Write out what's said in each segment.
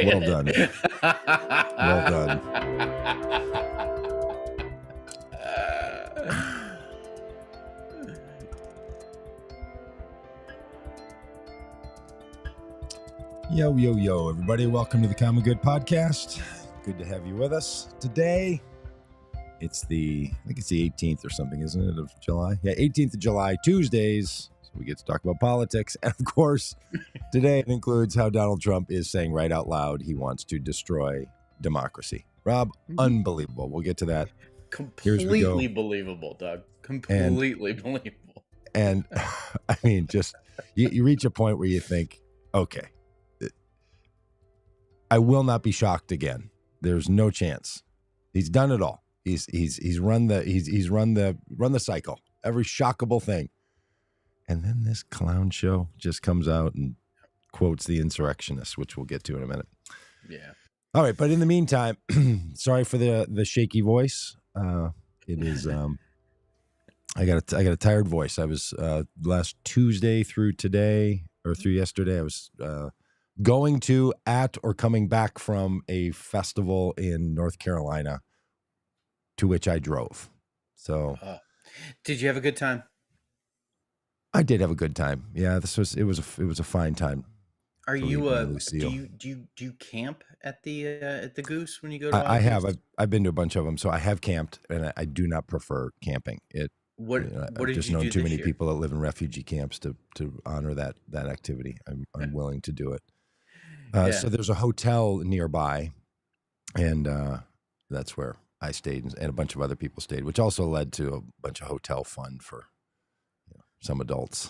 Well done. Well done. Yo, yo, yo, everybody. Welcome to the Common Good Podcast. Good to have you with us today. I think it's the 18th or something, isn't it, of July? Yeah, 18th of July, Tuesdays. So we get to talk about politics. And of course, today it includes how Donald Trump is saying right out loud he wants to destroy democracy. Rob, unbelievable. We'll get to that. Completely believable, Doug. Completely believable. And I mean, just you reach a point where you think, okay, I will not be shocked again. There's no chance. He's done it all. He's run the cycle. Every shockable thing. And then this clown show just comes out and quotes the insurrectionists, which we'll get to in a minute. Yeah. All right, but in the meantime, sorry for the shaky voice. It is I got a tired voice. I was last Tuesday through yesterday. I was going to, at, or coming back from a festival in North Carolina, to which I drove. So, did you have a good time? I did have a good time. Yeah, it was a fine time. Are you do you camp at the Goose when you go to? I have. I've been to a bunch of them, so I have camped, and I do not prefer camping. I've just known too many people that live in refugee camps to honor that activity. I'm willing to do it. So there's a hotel nearby, and that's where I stayed, and a bunch of other people stayed, which also led to a bunch of hotel fun for some adults.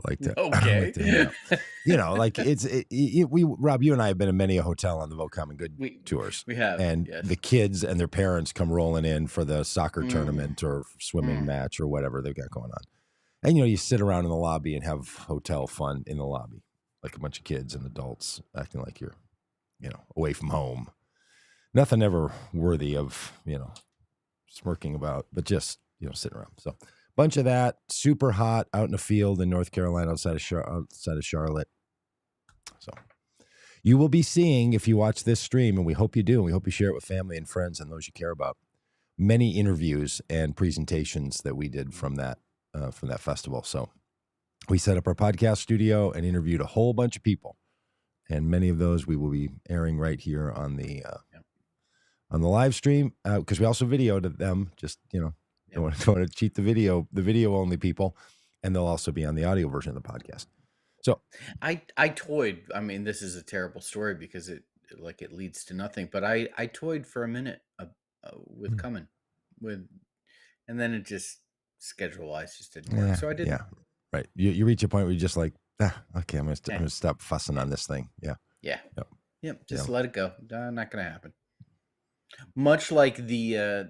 Like that. Okay. Rob, you and I have been in many a hotel on the Vote Common Good tours. We have. And the kids and their parents come rolling in for the soccer tournament or swimming match or whatever they've got going on. And, you sit around in the lobby and have hotel fun in the lobby, like a bunch of kids and adults acting like you're, away from home. Nothing ever worthy of, smirking about, but just, sitting around. So bunch of that, super hot out in a field in North Carolina outside of Charlotte. So you will be seeing, if you watch this stream, and we hope you do, and we hope you share it with family and friends and those you care about, many interviews and presentations that we did from that festival. So we set up our podcast studio and interviewed a whole bunch of people, and many of those we will be airing right here on the live stream, because we also videoed them. Just don't want to cheat the video only people, and they'll also be on the audio version of the podcast. So I toyed. I mean, this is a terrible story because it leads to nothing. But I toyed for a minute with coming with, and then it just schedule wise just didn't work. So I didn't. Yeah, right. You reach a point where you're just like, okay, I'm gonna stop fussing on this thing. Yeah. Yep. Just let it go. Not gonna happen. Much like the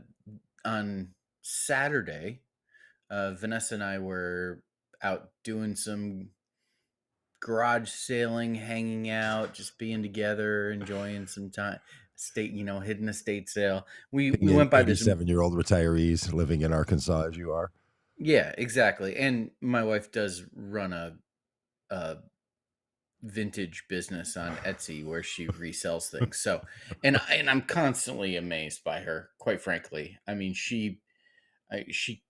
on Saturday, Vanessa and I were out doing some garage sailing, hanging out, just being together, enjoying some time. Hidden estate sale. We went by this 87-year-old retirees living in Arkansas, as you are. Yeah, exactly. And my wife does run a vintage business on Etsy where she resells things. So, and I'm constantly amazed by her, quite frankly. I mean, she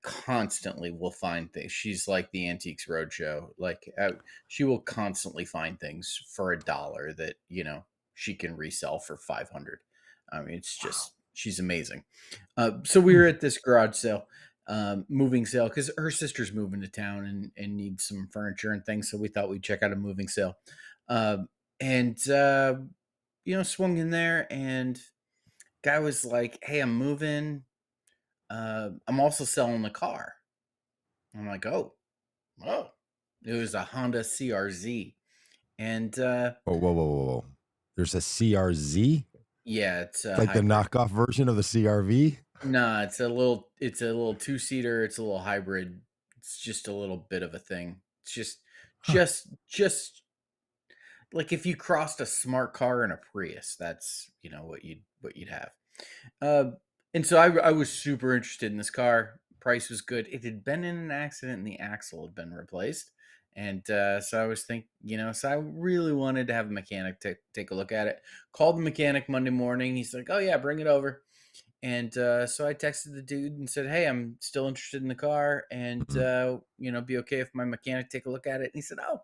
constantly will find things. She's like the Antiques Roadshow. Like she will constantly find things for $1 that, she can resell for 500. I mean, it's just, she's amazing. So we were at this garage sale, moving sale, because her sister's moving to town and needs some furniture and things. So we thought we'd check out a moving sale. And swung in there, and guy was like, "Hey, I'm moving. I'm also selling the car." I'm like, oh, it was a Honda CRZ. And whoa. There's a CRZ? Yeah, it's like hybrid. The knockoff version of the CRV? No, it's a little 2-seater. It's a little hybrid. It's just a little bit of a thing. It's just like if you crossed a smart car and a Prius, that's what you'd have. And so I was super interested in this car. Price was good. It had been in an accident and the axle had been replaced. And so I was thinking, so I really wanted to have a mechanic take a look at it. Called the mechanic Monday morning. He's like, "Oh yeah, bring it over." And so I texted the dude and said, "Hey, I'm still interested in the car, and Mhm. be okay if my mechanic take a look at it." And he said, "Oh,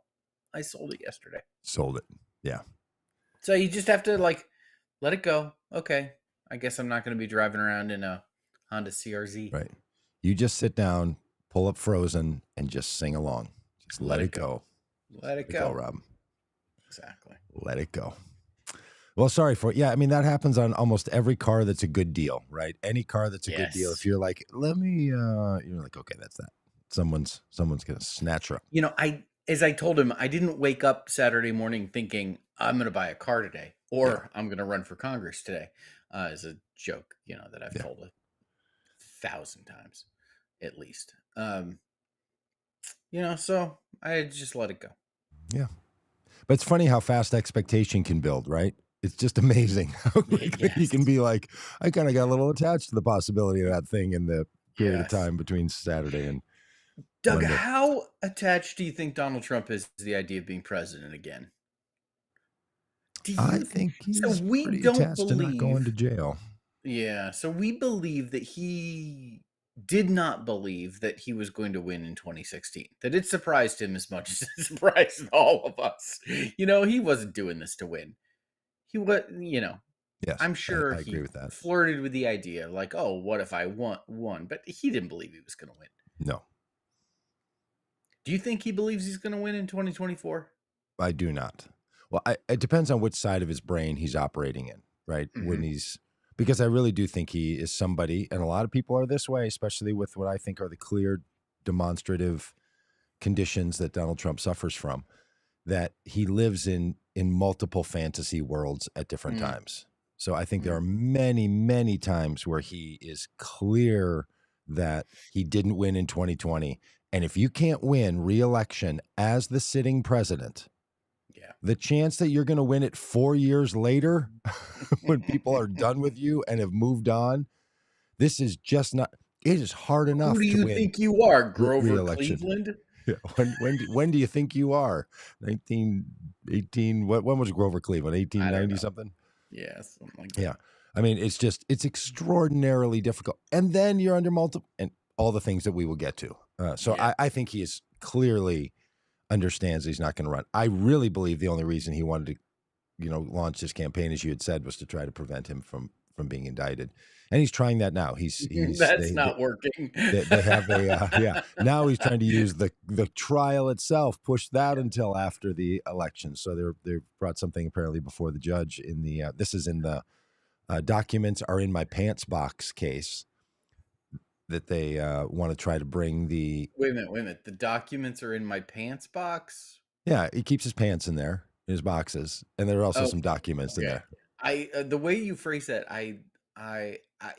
I sold it yesterday." Sold it. Yeah. So you just have to like let it go. Okay, I guess I'm not going to be driving around in a Honda CRZ. Right. You just sit down, pull up Frozen, and just sing along. Just Let let it it go. go. Let it Let it go, go. Rob. Exactly. Let it go. Well, sorry for yeah. I mean, that happens on almost every car that's a good deal, right? Any car that's a good deal. If Yes. you're like, let me, you're like, okay, that's that. Someone's gonna snatch her up. As I told him, I didn't wake up Saturday morning thinking I'm going to buy a car today Yeah, or I'm going to run for Congress today. As a joke, that I've yeah, told 1,000 times at least. So I just let it go. yeah. But it's funny how fast expectation can build, right? It's just amazing how quickly you Yes. can be like, I kind of got a little attached to the possibility of that thing in the period of Yes. time between Saturday and Doug, Monday. how attached do you think Donald Trump is to the idea of being president again? Do I you think think so? he's We pretty don't attached to not going to believe. jail. Yeah, so we believe that he did not believe that he was going to win in 2016. That it surprised him as much as it surprised all of us. He wasn't doing this to win. He was, Yes, I'm sure I agree he with that. flirted with the idea, like, oh, what if I won? But he didn't believe he was going to win. No, Do you think he believes he's going to win in 2024? I do not. Well, it depends on which side of his brain he's operating in, right? Hmm. Because I really do think he is somebody, and a lot of people are this way, especially with what I think are the clear demonstrative conditions that Donald Trump suffers from, that he lives in multiple fantasy worlds at different Mm, times. So I think there mm. are many, many times where he is clear that he didn't win in 2020. And if you can't win re-election as the sitting president, Yeah. the chance that you're going to win it 4 years later when people are done with you and have moved on, this is just not, it is hard Who do enough to you win think you are, Grover re-election. Cleveland? Yeah. When do you think you are? 1918. When was Grover Cleveland? I don't 1890 know. something? Yeah, something like Yeah. that. I mean, it's extraordinarily difficult. And then you're under multiple and all the things that we will get to. So Yeah. I think he is clearly understands he's not going to run. I really believe the only reason he wanted to, launch this campaign, as you had said, was to try to prevent him from being indicted. And he's trying that now. He's That's not working. they have a yeah. Now he's trying to use the trial itself, push that Yeah. until after the election. So they've brought something apparently before the judge in the this is in the documents are in my pants box case that they want to try to bring the Wait a minute, wait a minute. The documents are in my pants box? yeah. He keeps his pants in there in his boxes, and there are also Oh, some documents in okay. there. The way you phrase that, I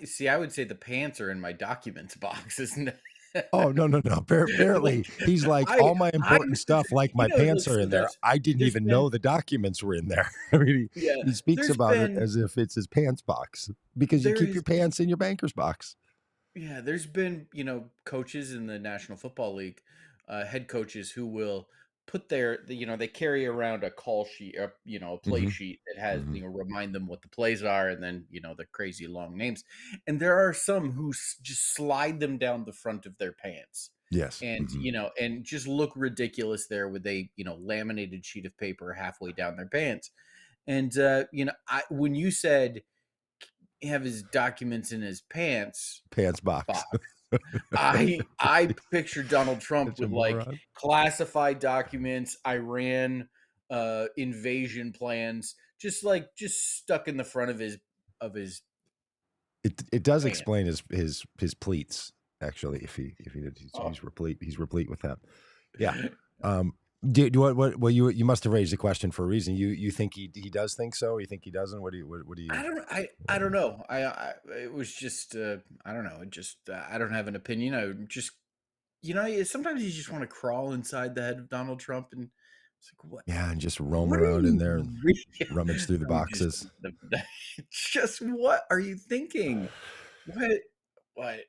see. I would say the pants are in my documents box, isn't it? Oh, no, no, no. Apparently, Like, he's like, I all my I important stuff, like my like pants are in there. sometimes I didn't there's even been know the documents were in there. I mean, yeah, he speaks there's about it been as if it's his pants box because you there keep your is pants in your banker's box. yeah, there's been, coaches in the National Football League, head coaches who will put they carry around a call sheet, a play Hmm. sheet that has, Hmm. remind them what the plays are and then, the crazy long names. And there are some who just slide them down the front of their pants Yes. and, Hmm. and just look ridiculous there with a, laminated sheet of paper halfway down their pants. And, when you said have his documents in his pants Pants box. box, I pictured Donald Trump Such a with like moron. classified documents, Iran invasion plans, just stuck in the front of his It does pants. explain his pleats actually. If he did, Oh. he's replete with that. Yeah. Um, do what? Well, you must have raised the question for a reason. You think he does think so? Or you think he doesn't? What do you? I don't know. It was just I don't know. It just I don't have an opinion. I would just sometimes you just want to crawl inside the head of Donald Trump and it's like Yeah, and just roam what are around in you there and really rummage through the I mean, just boxes. just what are you thinking? What what?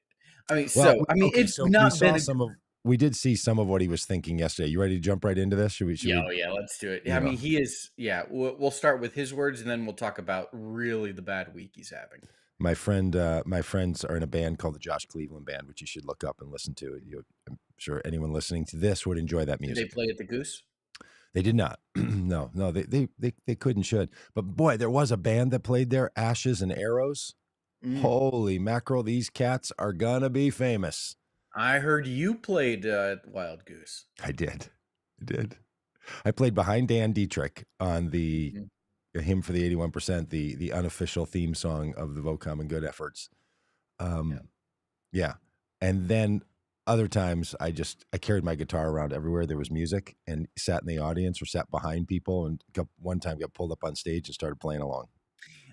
I mean, Well, it's we not saw been a some of. we did see some of what he was thinking yesterday. You ready to jump right into this? Should we? Yeah, oh yeah, let's do it. You I know, mean, he is. Yeah, we'll start with his words, and then we'll talk about really the bad week he's having. my friends are in a band called the Josh Cleveland Band, which you should look up and listen to. I'm sure anyone listening to this would enjoy that Did they music. play at the Goose? They did not. No, they could and should. But boy, there was a band that played there, Ashes and Arrows. Holy mackerel, these cats are gonna be famous. I heard you played Wild Goose. I did. I played behind Dan Dietrich on the Hymn for the 81%, the unofficial theme song of the Vote Common Good efforts. Yeah. And then other times I carried my guitar around everywhere there was music and sat in the audience or sat behind people, and one time got pulled up on stage and started playing along.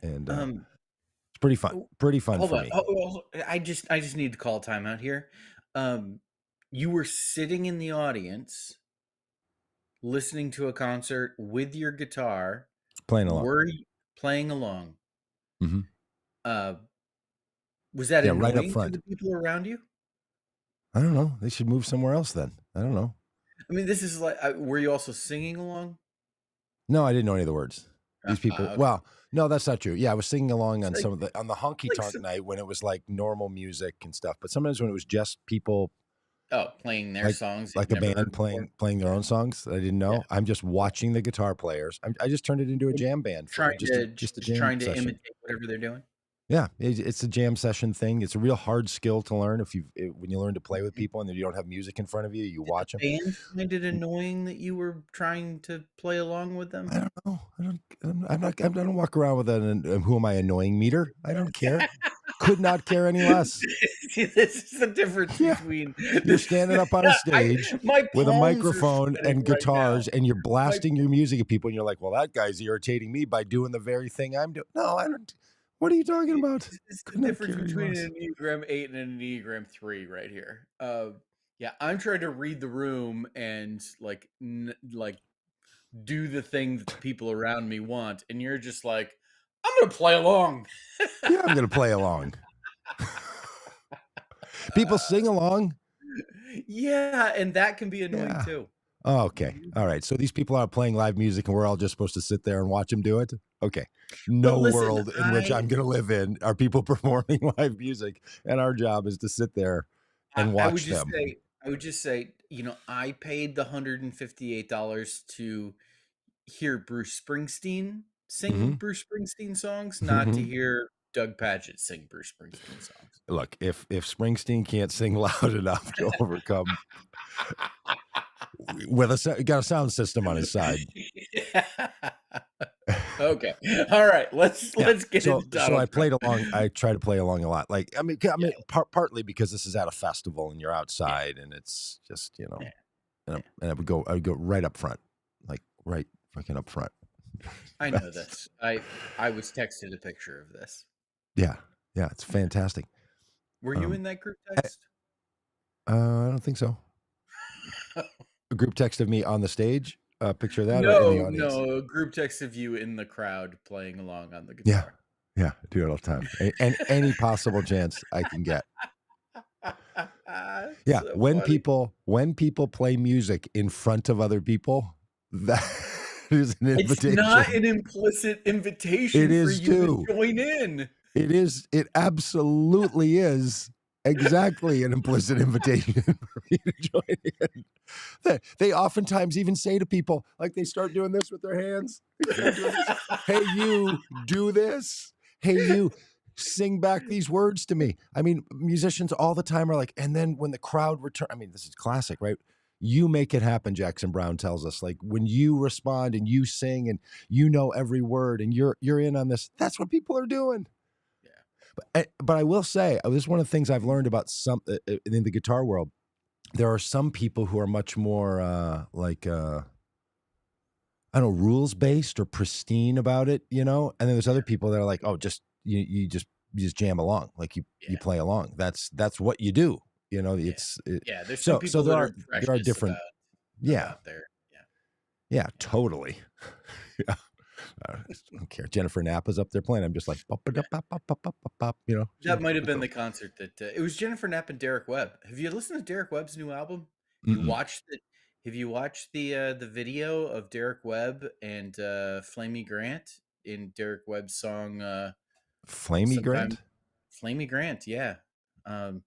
And it's pretty fun. Pretty fun for me. I just need to call timeout here. You were sitting in the audience listening to a concert with your guitar, playing along. Were you playing along? Mm-hmm. Was that annoying right up front to the people around you? I don't know. They should move somewhere else then. I don't know. I mean, this is like, were you also singing along? No, I didn't know any of the words. These people. Okay. Well, no, that's not true. Yeah, I was singing along on on the honky tonk night when it was like normal music and stuff. But sometimes when it was just people. Playing their songs, like a band playing their own songs that I didn't know. Yeah. I'm just watching the guitar players. I just turned it into a jam band. Trying to imitate whatever they're doing. Yeah, it's a jam session thing. It's a real hard skill to learn when you learn to play with people and you don't have music in front of you. You watch them. Band find it annoying that you were trying to play along with them? I don't know. I don't walk around with an who am I annoying meter. I don't care. Could not care any less. See, this is the difference between you're standing up on a stage with a microphone and guitars, and you're blasting your music at people, and you're like, "Well, that guy's irritating me by doing the very thing I'm doing." No, I don't. What are you talking about? It's the difference between an Enneagram 8 and an Enneagram 3 right here. Yeah, I'm trying to read the room and like do the thing that the people around me want, and you're just like, I'm gonna play along. Yeah, I'm gonna play along. People sing along. Yeah, and that can be annoying too. Oh, okay. All right. So these people are playing live music and we're all just supposed to sit there and watch them do it? Okay. No world in which I'm going to live in are people performing live music, and our job is to sit there and watch them. I would just say, I paid the $158 to hear Bruce Springsteen sing Bruce Springsteen songs, not to hear Doug Pagitt sing Bruce Springsteen songs. Look, if Springsteen can't sing loud enough to overcome got a sound system on his side. Okay. All right. Let's get into it. So I played along. I try to play along a lot. Like, I mean, partly because this is at a festival and you're outside and it's just, and I would go right up front, like right fucking up front. I know this. I was texted a picture of this. Yeah. Yeah. It's fantastic. Were you in that group text? I don't think so. A group text of me on the stage, a picture of that or in the audience? No, a group text of you in the crowd playing along on the guitar. Yeah, I do it all the time. And any possible chance I can get. Yeah, so when people play music in front of other people, that is an invitation. It's not an implicit invitation it is for you to join in. It is. It absolutely is. Exactly an implicit invitation for me to join in. They oftentimes even say to people, like they start doing this with their hands. Hey, you, do this. Hey, you, sing back these words to me. I mean, musicians all the time are like, and then when the crowd return, I mean, this is classic, right? You make it happen, Jackson Brown tells us. Like when you respond and you sing and you know every word and you're in on this, that's what people are doing. But I will say, this is one of the things I've learned about in the guitar world. There are some people who are much more I don't know, rules based or pristine about it, and then there's other people that are like, oh, just you just jam along, like you play along. That's what you do, It's there's some people there are different. About Totally. Yeah. I don't care. Jennifer Nappa's up there playing. I'm just like, That might have been the concert that it was Jennifer Knapp and Derek Webb. Have you listened to Derek Webb's new album? You Mm-mm. watched it? Have you watched the video of Derek Webb and Flamey Grant in Derek Webb's song Flamey sometime Grant? Flamey Grant, yeah. Um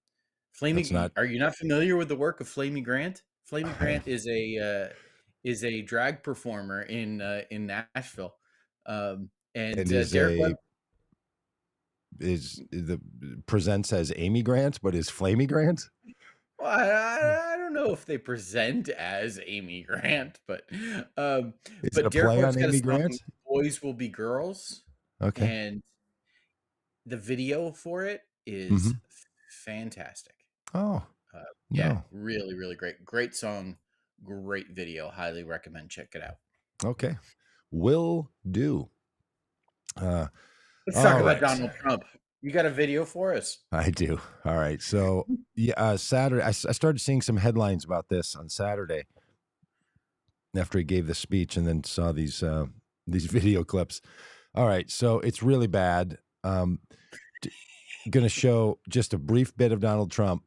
That's not. Are you not familiar with the work of Flamey Grant? Flamey I, Grant is a drag performer in Nashville. And and is Derek Webb. a is the presents as Amy Grant, but is Flamey Grant? Well, I don't know if they present as Amy Grant, um, Is it but a Derek play Webb's on got a Amy song, Grant? "Boys Will Be Girls," Okay. and the video for it Mm-hmm. is fantastic. Oh Yeah, no. really, really great. Great song, great video. Highly recommend. Check it out. Okay. Will do. Uh, Let's talk all about right. Donald Trump. You got a video for us? I do. All right. So yeah, Saturday, I started seeing some headlines about this on Saturday after he gave the speech, and then saw these video clips. All right. So it's really bad. Going to show just a brief bit of Donald Trump,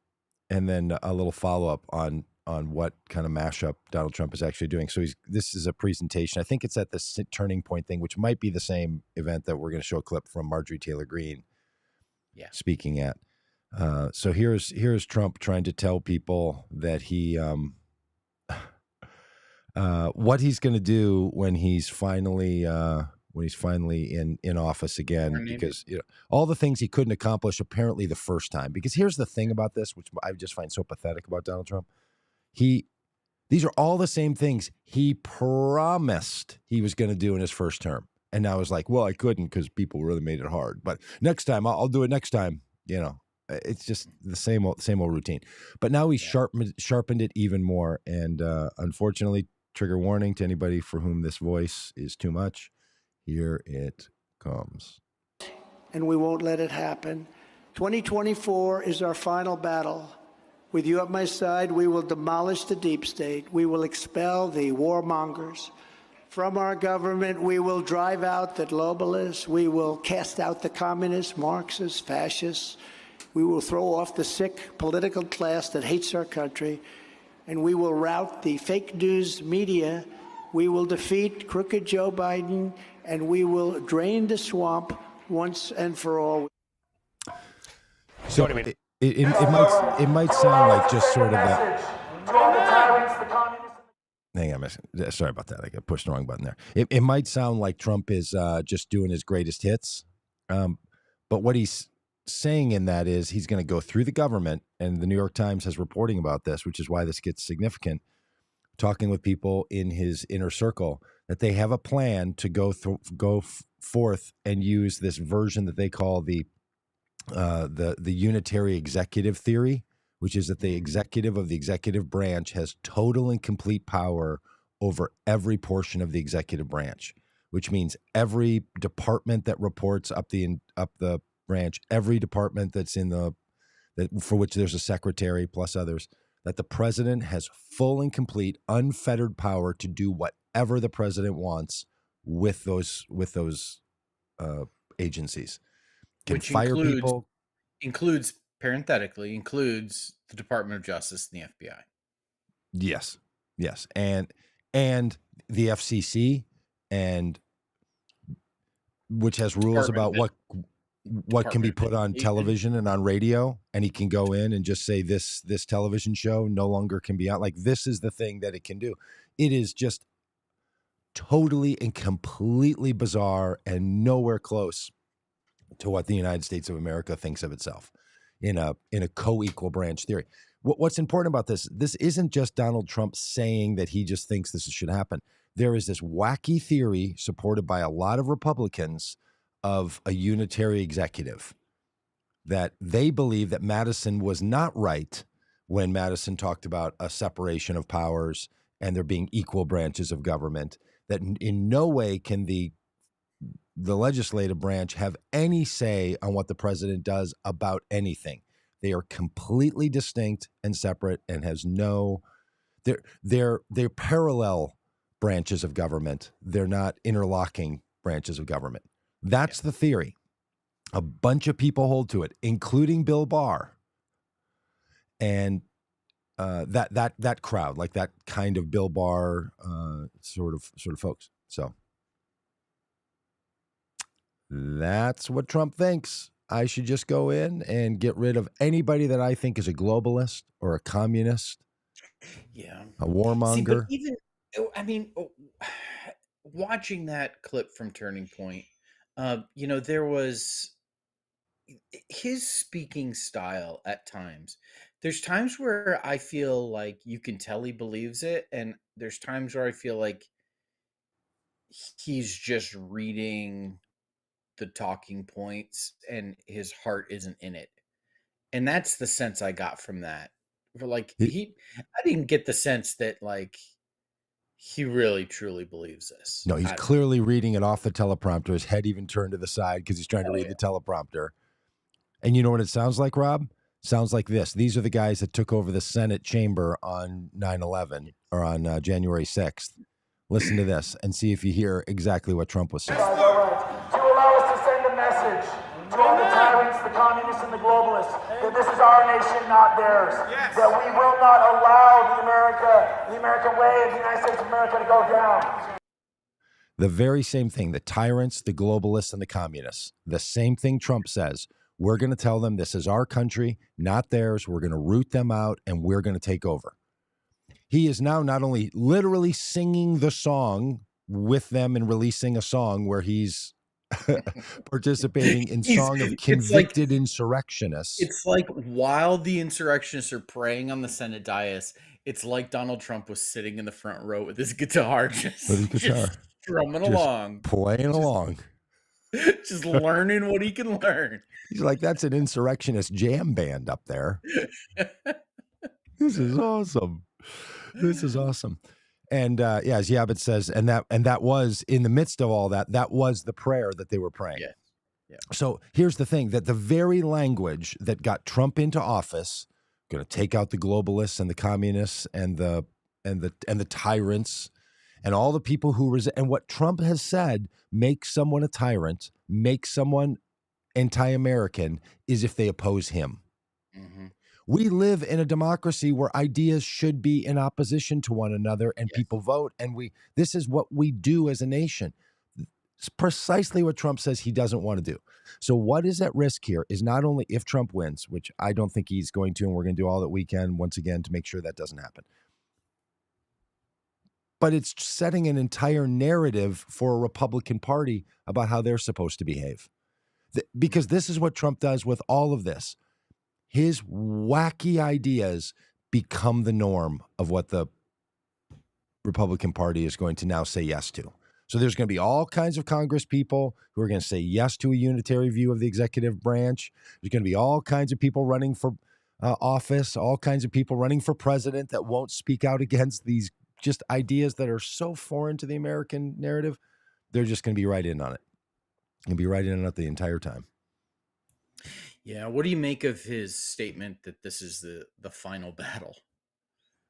and then a little follow up on what kind of mashup Donald Trump is actually doing. So this is a presentation. I think it's at the Turning Point thing, which might be the same event that we're going to show a clip from Marjorie Taylor Greene Yeah. speaking at. So here's Trump trying to tell people that he what he's going to do when he's finally in office again, Coronated. because all the things he couldn't accomplish apparently the first time. Because here's the thing about this, which I just find so pathetic about Donald Trump. These are all the same things he promised he was going to do in his first term, and now it's like, well, I couldn't because people really made it hard. But next time, I'll do it next time. It's just the same old routine. But now he's sharpened it even more, and unfortunately, trigger warning to anybody for whom this voice is too much. Here it comes. And we won't let it happen. 2024 is our final battle. With you at my side, we will demolish the deep state. We will expel the warmongers. From our government, we will drive out the globalists. We will cast out the communists, Marxists, fascists. We will throw off the sick political class that hates our country. And we will rout the fake news media. We will defeat crooked Joe Biden, and we will drain the swamp once and for all. So it might sound like just sort of that. Hang on, sorry about that. I got pushed the wrong button there. It might sound like Trump is just doing his greatest hits, but what he's saying in that is he's going to go through the government, and the New York Times has reporting about this, which is why this gets significant. Talking with people in his inner circle, that they have a plan to go forth and use this version that they call the unitary executive theory, which is that the executive of the executive branch has total and complete power over every portion of the executive branch, which means every department that reports up the branch, every department that's for which there's a secretary plus others, that the president has full and complete unfettered power to do whatever the president wants with those agencies. Can Which fire people. includes parenthetically includes the Department of Justice and the FBI. Yes, and the FCC, and which has rules about what can be put on television and on radio, and he can go in and just say this television show no longer can be out. Like, this is the thing that it can do. It is just totally and completely bizarre and nowhere close to what the United States of America thinks of itself in a co-equal branch theory. What's important about this isn't just Donald Trump saying that he just thinks this should happen. There is this wacky theory supported by a lot of Republicans of a unitary executive, that they believe that Madison was not right when Madison talked about a separation of powers and there being equal branches of government, that in no way can the legislative branch have any say on what the president does about anything. They are completely distinct and separate, and has no, they're parallel branches of government. They're not interlocking branches of government. That's the theory. A bunch of people hold to it, including Bill Barr. And that crowd, like that kind of Bill Barr sort of folks. So that's what Trump thinks. I should just go in and get rid of anybody that I think is a globalist or a communist, a warmonger. See, but even, I mean, watching that clip from Turning Point, there was his speaking style at times. There's times where I feel like you can tell he believes it, and there's times where I feel like he's just reading the talking points and his heart isn't in it. And that's the sense I got from that. For like I didn't get the sense that like he really truly believes this. No, he's clearly reading it off the teleprompter. His head even turned to the side because he's trying to read the teleprompter. And you know what it sounds like, Rob? Sounds like this. These are the guys that took over the Senate chamber on 9/11 or on January 6th. Listen to this and see if you hear exactly what Trump was saying. To allow us to send a message to all the tyrants, the communists, and the globalists that this is our nation, not theirs. Yes. That we will not allow the American way of the United States of America to go down. The very same thing, the tyrants, the globalists, and the communists. The same thing Trump says. We're going to tell them this is our country, not theirs. We're going to root them out, and we're going to take over. He is now not only literally singing the song with them and releasing a song where he's participating in song of convicted insurrectionists. It's like while the insurrectionists are praying on the Senate dais, it's like Donald Trump was sitting in the front row with his guitar, just strumming along. Playing along. Just learning what he can learn. He's like, that's an insurrectionist jam band up there. This is awesome. This is awesome. And as Yabit says, and that was in the midst of all that, that was the prayer that they were praying. Yeah. Yeah. So here's the thing, that the very language that got Trump into office, going to take out the globalists and the communists and the tyrants and all the people who resist, and what Trump has said makes someone a tyrant, makes someone anti-American, is if they oppose him. Mm-hmm. We live in a democracy where ideas should be in opposition to one another and people vote. And this is what we do as a nation. It's precisely what Trump says he doesn't want to do. So what is at risk here is not only if Trump wins, which I don't think he's going to, and we're going to do all that we can once again to make sure that doesn't happen. But it's setting an entire narrative for a Republican Party about how they're supposed to behave. Because this is what Trump does with all of this. His wacky ideas become the norm of what the Republican Party is going to now say yes to. So there's going to be all kinds of Congress people who are going to say yes to a unitary view of the executive branch. There's going to be all kinds of people running for office, all kinds of people running for president that won't speak out against these just ideas that are so foreign to the American narrative. They're just going to be right in on it. And be right in on it the entire time. Yeah, what do you make of his statement that this is the final battle?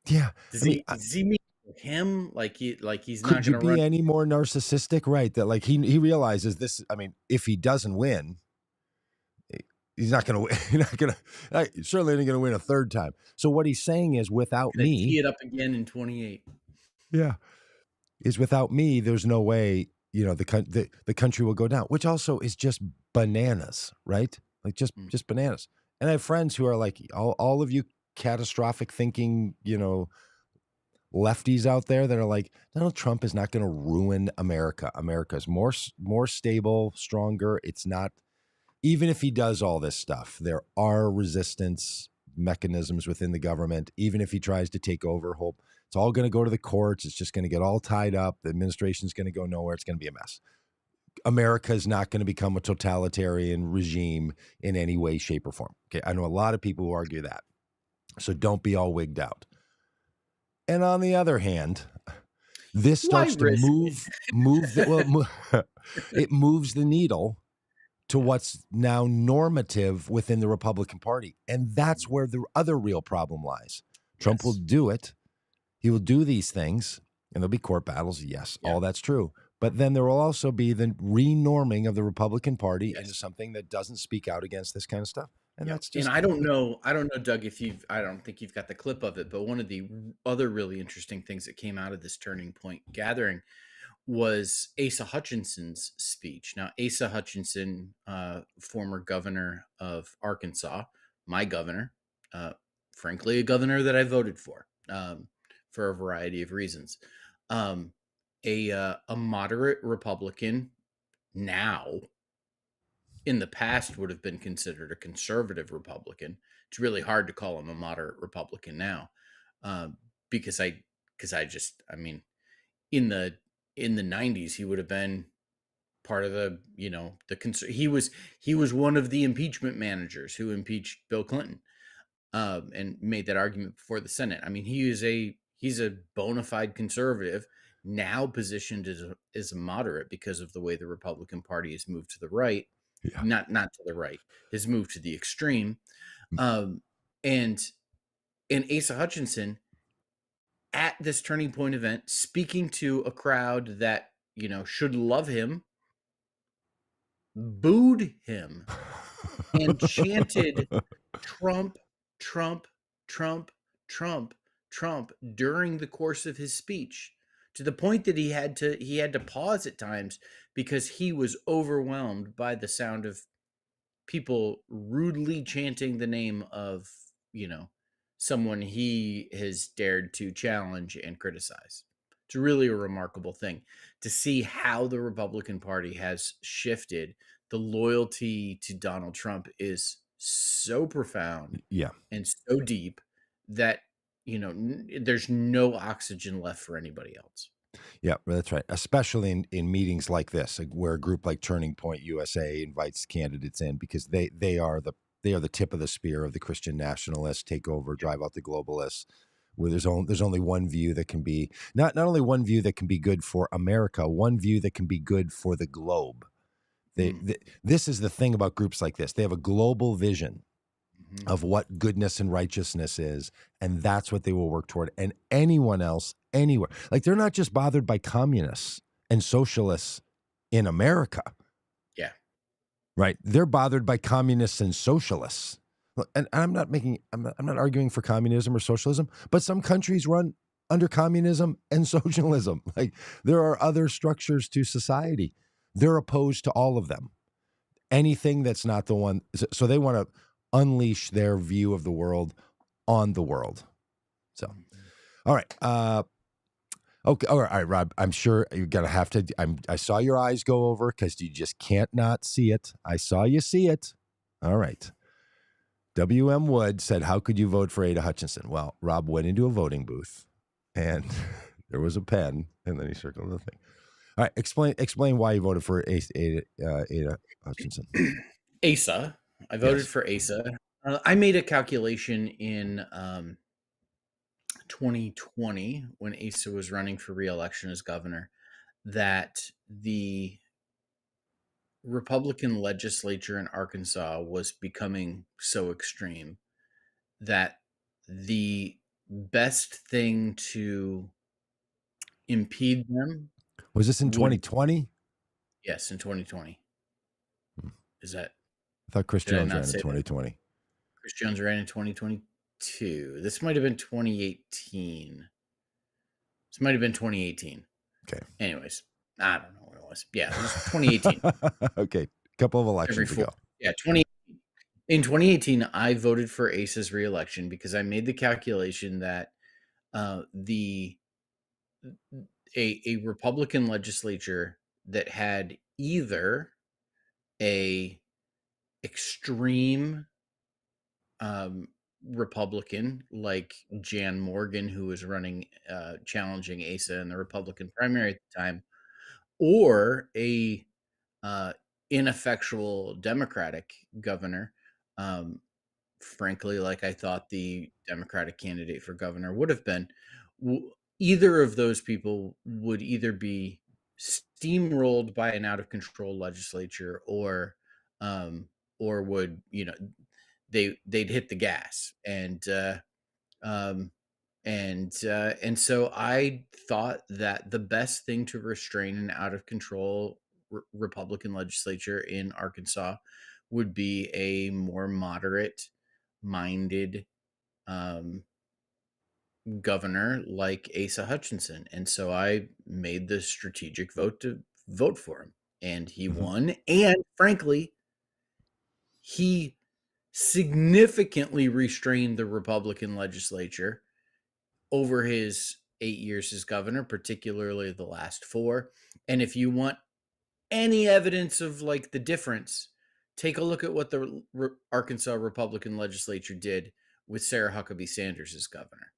Yeah, does he mean him like he's not going to run? Could you be any more narcissistic? Right, that like he realizes this. I mean, if he doesn't win, he's not going to win. He's not going to certainly not going to win a third time. So what he's saying is, without me, tee it up again in 28. Yeah, is without me, there's no way the country will go down. Which also is just bananas, right? Like just bananas. And I have friends who are like, all of you catastrophic thinking, lefties out there that are like, Donald Trump is not going to ruin America. America is more stable, stronger. It's not, even if he does all this stuff, there are resistance mechanisms within the government. Even if he tries to take over, it's all going to go to the courts. It's just going to get all tied up. The administration is going to go nowhere. It's going to be a mess. America is not going to become a totalitarian regime in any way, shape, or form. Okay, I know a lot of people who argue that. So don't be all wigged out. And on the other hand, this starts to it moves the needle to what's now normative within the Republican Party. And that's where the other real problem lies. Trump will do it. He will do these things, and there'll be court battles. Yes, all that's true. But then there will also be the renorming of the Republican Party into something that doesn't speak out against this kind of stuff. And Yeah. that's just, And I don't know, Doug, I don't think you've got the clip of it, but one of the other really interesting things that came out of this Turning Point gathering was ASA Hutchinson's speech. Now, Asa Hutchinson, former governor of Arkansas, my governor, frankly, a governor that I voted for a variety of reasons. A moderate Republican now, in the past would have been considered a conservative Republican. It's really hard to call him a moderate Republican now, because I mean, in the 90s he would have been part of the he was one of the impeachment managers who impeached Bill Clinton, and made that argument before the Senate. I mean, he's a bona fide conservative, now positioned as a moderate because of the way the Republican Party has moved to the right. yeah. Not to the right, has moved to the extreme. And Asa Hutchinson at this Turning Point event, speaking to a crowd that, should love him, booed him and chanted Trump, Trump, Trump, Trump, Trump during the course of his speech, to the point that he had to pause at times because he was overwhelmed by the sound of people rudely chanting the name of, someone he has dared to challenge and criticize. It's really a remarkable thing to see how the Republican Party has shifted. The loyalty to Donald Trump is so profound, Yeah. and so deep that, there's no oxygen left for anybody else. Yeah, that's right. Especially in meetings like this, where a group like Turning Point USA invites candidates in, because they are the tip of the spear of the Christian nationalists, take over, drive out the globalists. Where there's only one view that can be not only one view that can be good for America, one view that can be good for the globe. This is the thing about groups like this. They have a global vision of what goodness and righteousness is, and that's what they will work toward. And anyone else, anywhere, like, they're not just bothered by communists and socialists in America. Yeah. Right. They're bothered by communists and socialists. And I'm not arguing for communism or socialism, but some countries run under communism and socialism. Like, there are other structures to society. They're opposed to all of them. Anything that's not the one. So they want to unleash their view of the world on the world. So, all right. Okay. All right, Rob, I'm sure you're going to have to, I saw your eyes go over because you just can't not see it. I saw you see it. All right. W.M. Wood said, how could you vote for Ada Hutchinson? Well, Rob went into a voting booth and there was a pen, and then he circled the thing. All right. Explain why you voted for Ada Hutchinson. ASA. I voted for ASA. I made a calculation in 2020 when Asa was running for re-election as governor, that the Republican legislature in Arkansas was becoming so extreme that the best thing to impede them. Was this in 2020? Yes, in 2020. Is that? I thought Chris Jones ran in 2020. That? Chris Jones ran in 2022. This might have been 2018. This might have been 2018. Okay. Anyways, I don't know what it was. Yeah, it was 2018. Okay. A couple of elections ago. Yeah, in 2018, I voted for Asa's re-election because I made the calculation that a Republican legislature that had either a extreme Republican like Jan Morgan, who was running challenging Asa in the Republican primary at the time, or a ineffectual Democratic governor, frankly, like I thought the Democratic candidate for governor would have been. Either of those people would either be steamrolled by an out of control legislature, or would, they'd hit the gas. And so I thought that the best thing to restrain an out of control Republican legislature in Arkansas would be a more moderate minded governor like Asa Hutchinson. And so I made the strategic vote to vote for him, and he won. And frankly, he significantly restrained the Republican legislature over his 8 years as governor, particularly the last 4. And if you want any evidence of like the difference, take a look at what the Arkansas Republican legislature did with Sarah Huckabee Sanders as governor.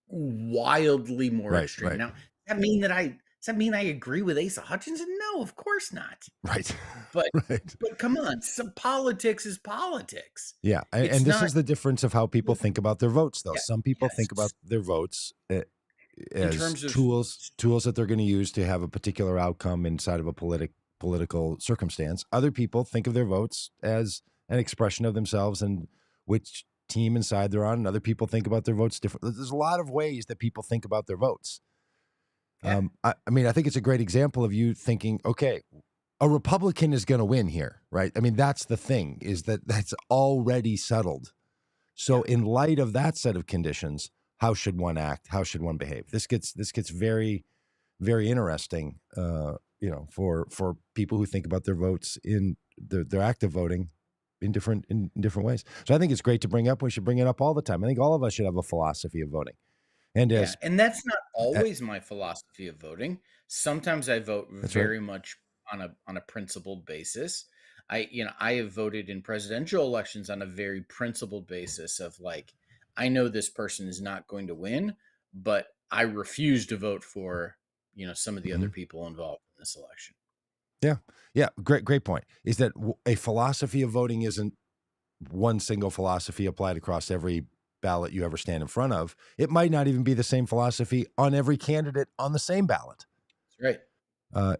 Wildly more extreme. Right. Now, does that mean I agree with Asa Hutchinson? No, of course not. Right. But but come on, some politics is politics. Yeah, and this is the difference of how people think about their votes, though. Yeah, Some people think about their votes as terms of tools that they're going to use to have a particular outcome inside of a political circumstance. Other people think of their votes as an expression of themselves and which team inside they're on. And other people think about their votes differently. There's a lot of ways that people think about their votes. Yeah. I mean, I think it's a great example of you thinking, okay, a Republican is going to win here, right? I mean, that's the thing, is that that's already settled. So in light of that set of conditions, how should one act? How should one behave? This gets very, very interesting, for people who think about their votes in their active voting in different ways. So I think it's great to bring up. We should bring it up all the time. I think all of us should have a philosophy of voting. And and that's not always my philosophy of voting. Sometimes I vote very much on a principled basis. I have voted in presidential elections on a very principled basis of like, I know this person is not going to win, but I refuse to vote for, some of the other people involved in this election. Yeah. Great point. Is that a philosophy of voting isn't one single philosophy applied across every ballot you ever stand in front of. It might not even be the same philosophy on every candidate on the same ballot. That's right.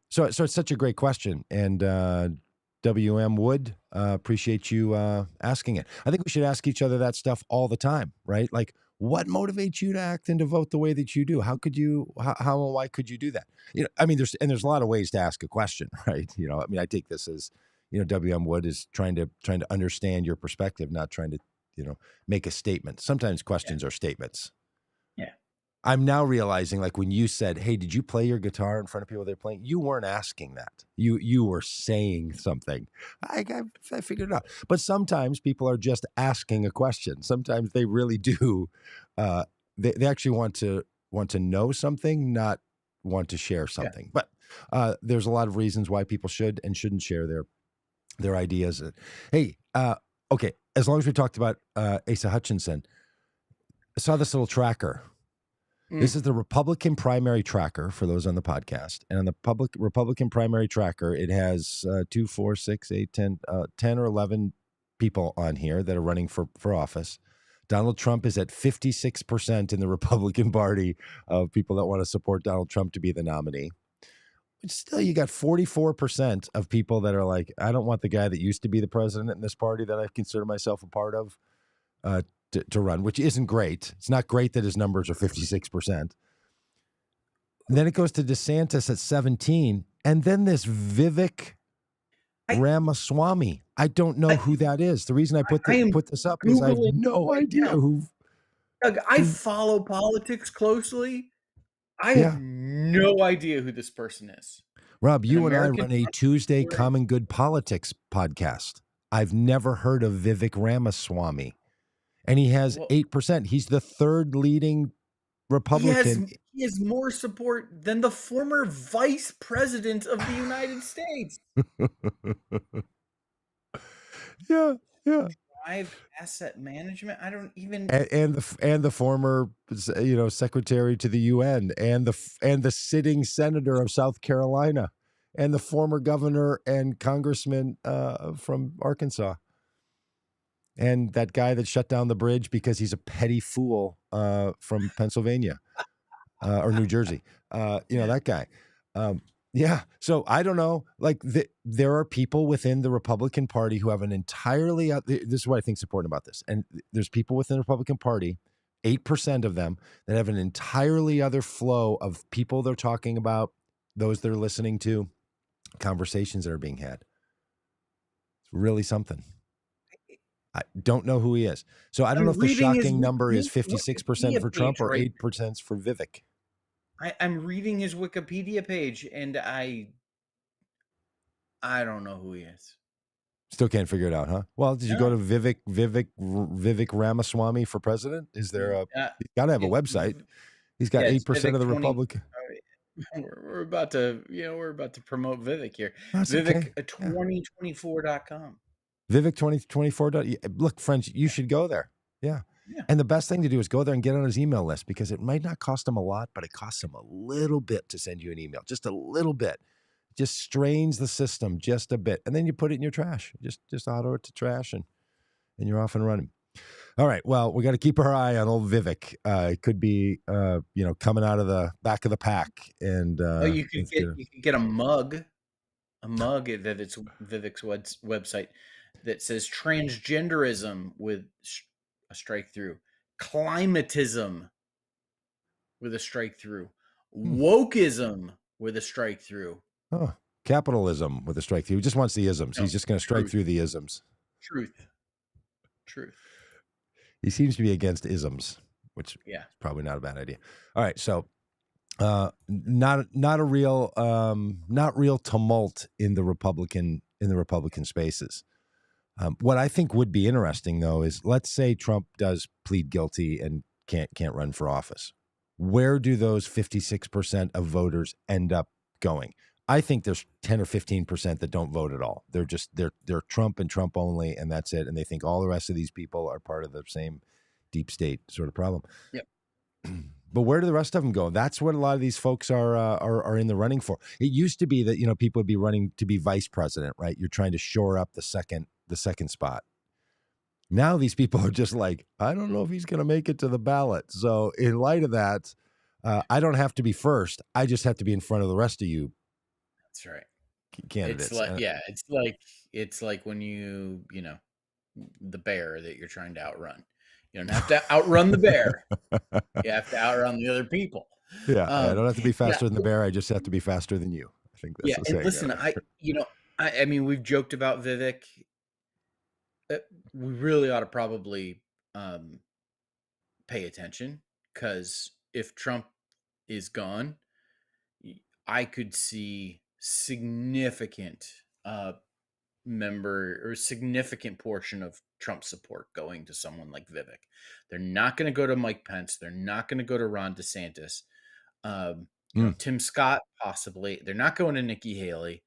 So it's such a great question. And WM Wood, appreciate you asking it. I think we should ask each other that stuff all the time, right? Like, what motivates you to act and to vote the way that you do? How and why could you do that? I mean, there's a lot of ways to ask a question, right? I mean, I take this as, WM Wood is trying to understand your perspective, not trying to, make a statement. Sometimes questions are statements. Yeah. I'm now realizing, like, when you said, hey, did you play your guitar in front of people they're playing? You weren't asking that. You were saying something. I figured it out. But sometimes people are just asking a question. Sometimes they really do. They actually want to know something, not want to share something. Yeah. But there's a lot of reasons why people should and shouldn't share their ideas. Hey, okay. As long as we talked about Asa Hutchinson, I saw this little tracker. This is the Republican primary tracker for those on the podcast. And on the Republican primary tracker, it has 2, 4, 6, 8, 10 or 11 people on here that are running for office. Donald Trump is at 56% in the Republican Party of people that want to support Donald Trump to be the nominee. But still, you got 44% of people that are like, I don't want the guy that used to be the president in this party that I consider myself a part of to run, which isn't great. It's not great that his numbers are 56%. And then it goes to DeSantis at 17%. And then this Vivek Ramaswamy. I don't know who that is. The reason I put this up is I have no idea who. Doug, I follow politics closely. I have no idea who this person is. Rob, you and I run a Tuesday Common Good Politics podcast. I've never heard of Vivek Ramaswamy. And he has 8%. He's the third leading Republican. He has more support than the former vice president of the United States. Yeah. Drive asset management. I don't even. And the former, secretary to the UN, and the sitting senator of South Carolina, and the former governor and congressman from Arkansas. And that guy that shut down the bridge because he's a petty fool from Pennsylvania or New Jersey. That guy. So I don't know. Like there are people within the Republican Party who have an entirely. This is what I think is important about this. And there's people within the Republican Party, 8% of them, that have an entirely other flow of people they're talking about, those they're listening to, conversations that are being had. It's really something. I don't know who he is. So I don't know if the shocking number is 56% for Trump or 8% for Vivek. I'm reading his Wikipedia page, and I don't know who he is. Still can't figure it out, huh? Well, did you go to Vivek Ramaswamy for president? Is there a? He's got to have a website. He's got 8% of the Republican. We're about to promote Vivek here. That's Vivek2024.com. Vivek2024. Look, friends, you should go there. Yeah. And the best thing to do is go there and get on his email list, because it might not cost him a lot, but it costs him a little bit to send you an email. Just a little bit. Just strains the system just a bit. And then you put it in your trash. Just auto it to trash, and you're off and running. All right. Well, we got to keep our eye on old Vivek. It could be, coming out of the back of the pack. And you could get a mug at Vivek's website that says transgenderism with a strike through, climatism with a strike through, wokeism with a strike through. Oh, capitalism with a strike through. He just wants the isms. He's just going to strike through the isms. Truth. He seems to be against isms, which is probably not a bad idea. All right, so not real tumult in the Republican spaces. What I think would be interesting, though, is let's say Trump does plead guilty and can't run for office. Where do those 56% of voters end up going? I think there's 10 or 15% that don't vote at all. They're Trump and Trump only, and that's it. And they think all the rest of these people are part of the same deep state sort of problem. Yep. But where do the rest of them go? That's what a lot of these folks are in the running for. It used to be that people would be running to be vice president, right? You're trying to shore up the second spot. Now these people are just like, I don't know if he's going to make it to the ballot. So in light of that, I don't have to be first. I just have to be in front of the rest of you. That's right. Candidates. It's like when the bear that you're trying to outrun. You don't have to outrun the bear. You have to outrun the other people. Yeah, I don't have to be faster than the bear. I just have to be faster than you. I think that's the saying. And listen, I mean, we've joked about Vivek. We really ought to probably pay attention, because if Trump is gone, I could see significant significant portion of Trump support going to someone like Vivek. They're not going to go to Mike Pence. They're not going to go to Ron DeSantis. Tim Scott, possibly. They're not going to Nikki Haley.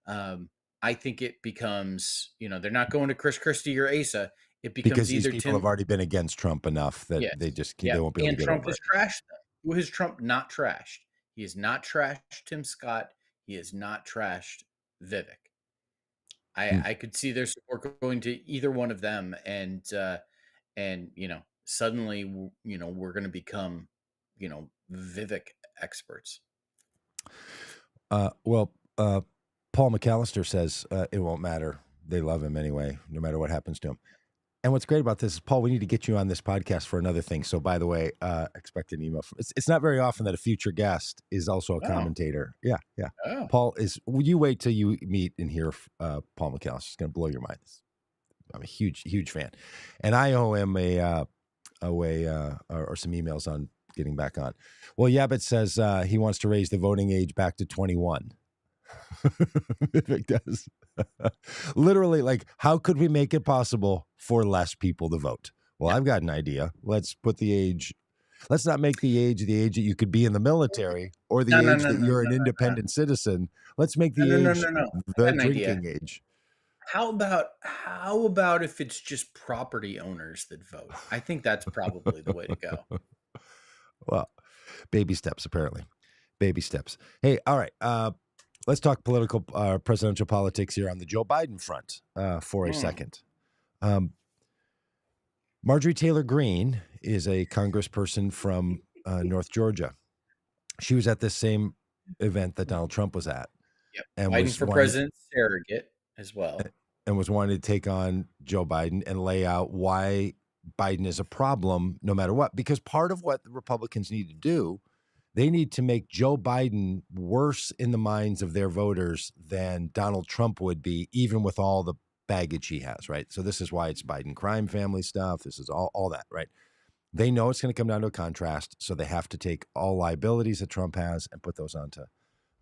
I think it becomes, they're not going to Chris Christie or ASA. It becomes because these people have already been against Trump enough that they won't be able to get Trump over has trashed them. Who has Trump not trashed? He has not trashed Tim Scott. He has not trashed Vivek. I could see their support going to either one of them, and suddenly we're going to become Vivek experts. Paul McAllister says it won't matter. They love him anyway, no matter what happens to him. And what's great about this is, Paul, we need to get you on this podcast for another thing. So, by the way, expect an email. It's not very often that a future guest is also a commentator. Yeah. Oh. Paul you wait till you meet and hear Paul McAllister. It's going to blow your mind. I'm a huge fan. And I owe him or some emails on getting back on. Well, Yabit says he wants to raise the voting age back to 21. Vivek does. Literally, like, how could we make it possible for less people to vote? Well, I've got an idea. Let's put the age. Let's not make the age that you could be in the military, or the age that you're an independent citizen. Let's make the age the drinking age. How about if it's just property owners that vote? I think that's probably the way to go. Well, baby steps, apparently. Baby steps. Hey, all right. Let's talk presidential politics here on the Joe Biden front for a second. Marjorie Taylor Greene is a congressperson from North Georgia. She was at this same event that Donald Trump was at. Yep. And Biden for president surrogate as well. And was wanting to take on Joe Biden and lay out why Biden is a problem no matter what. Because part of what the Republicans need to do They need to make Joe Biden worse in the minds of their voters than Donald Trump would be, even with all the baggage he has, right? So this is why it's Biden crime family stuff. This is all that, right? They know it's going to come down to a contrast, so they have to take all liabilities that Trump has and put those onto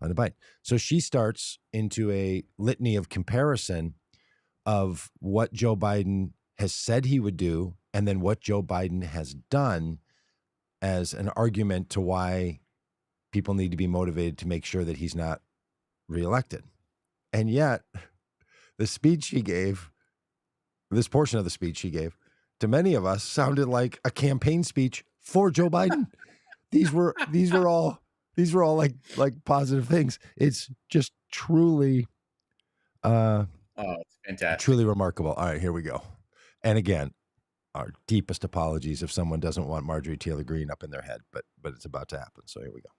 Biden. So she starts into a litany of comparison of what Joe Biden has said he would do and then what Joe Biden has done as an argument to why people need to be motivated to make sure that he's not reelected. And yet, the speech she gave, this portion of the speech she gave, to many of us sounded like a campaign speech for Joe Biden. These were all like positive things. It's just truly it's fantastic. Truly remarkable. All right, here we go. And again, our deepest apologies if someone doesn't want Marjorie Taylor Greene up in their head, but it's about to happen. So here we go.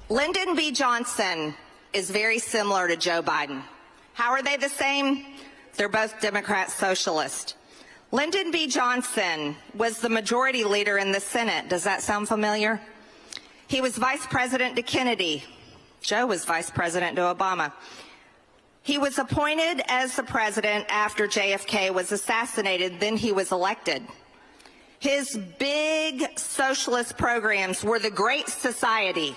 Lyndon B. Johnson is very similar to Joe Biden. How are they the same? They're both Democrat socialists. Lyndon B. Johnson was the majority leader in the Senate. Does that sound familiar? He was vice president to Kennedy. Joe was vice president to Obama. He was appointed as the president after JFK was assassinated, then he was elected. His big socialist programs were the Great Society.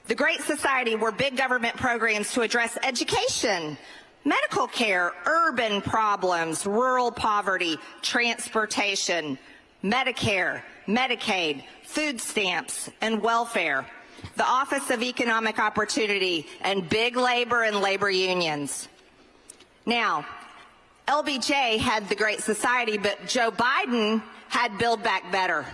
The Great Society were big government programs to address education, medical care, urban problems, rural poverty, transportation, Medicare, Medicaid, food stamps, and welfare, the Office of Economic Opportunity, and big labor and labor unions. Now, LBJ had the Great Society, but Joe Biden had Build Back Better,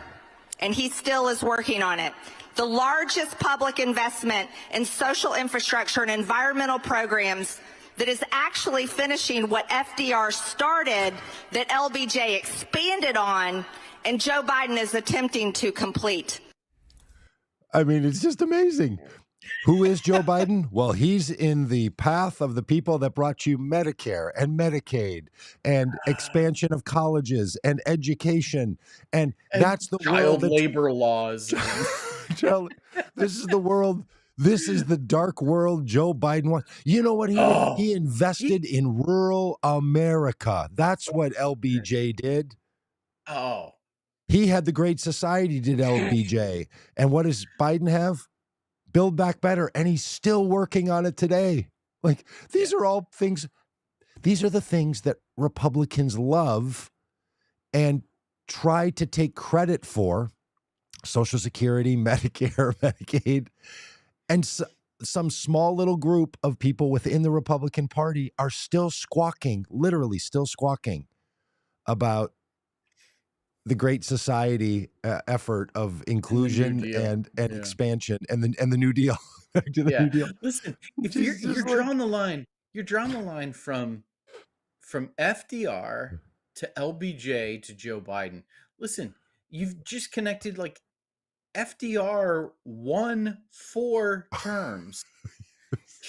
and he still is working on it. The largest public investment in social infrastructure and environmental programs that is actually finishing what FDR started, that LBJ expanded on, and Joe Biden is attempting to complete. I mean, it's just amazing. Who is Joe Biden? Well, he's in the path of the people that brought you Medicare and Medicaid and expansion of colleges and education. And that's the child world labor laws. This is the world. This is the dark world Joe Biden wants. You know what? He invested in rural America. That's what LBJ did. Oh. He had the Great Society, did LBJ. And what does Biden have? Build Back Better. And he's still working on it today. Like, these are all things. These are the things that Republicans love and try to take credit for. Social Security, Medicare, Medicaid. And some small little group of people within the Republican Party are still squawking, literally still squawking about the Great Society effort of inclusion and expansion and the New Deal. Back to the New Deal. Listen, if you're drawing the line, from FDR to LBJ to Joe Biden. Listen, you've just connected, like, FDR won 4 terms.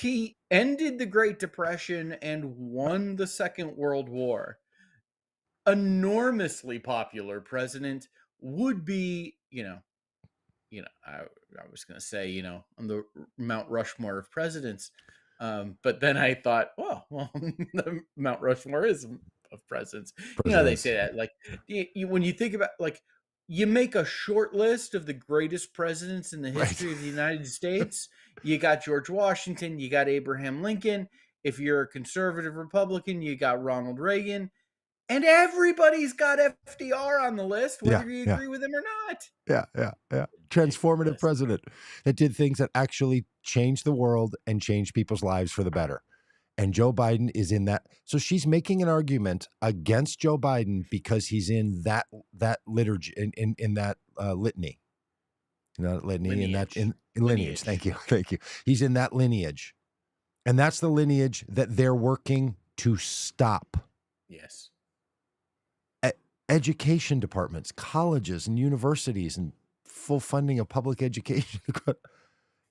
He ended the Great Depression and won the Second World War. Enormously popular president, would be, I was going to say, on the Mount Rushmore of presidents. But then I thought, well, the Mount Rushmore is of presidents. They say that, like, when you think about, like, you make a short list of the greatest presidents in the history of the United States. You got George Washington, you got Abraham Lincoln. If you're a conservative Republican, you got Ronald Reagan. And everybody's got FDR on the list, whether you agree with him or not. Yeah. Transformative president that did things that actually changed the world and changed people's lives for the better. And Joe Biden is in that. So she's making an argument against Joe Biden because he's in that liturgy, in that litany. Not litany, lineage. in lineage. Thank you. He's in that lineage. And that's the lineage that they're working to stop. Yes. Education departments, colleges and universities, and full funding of public education.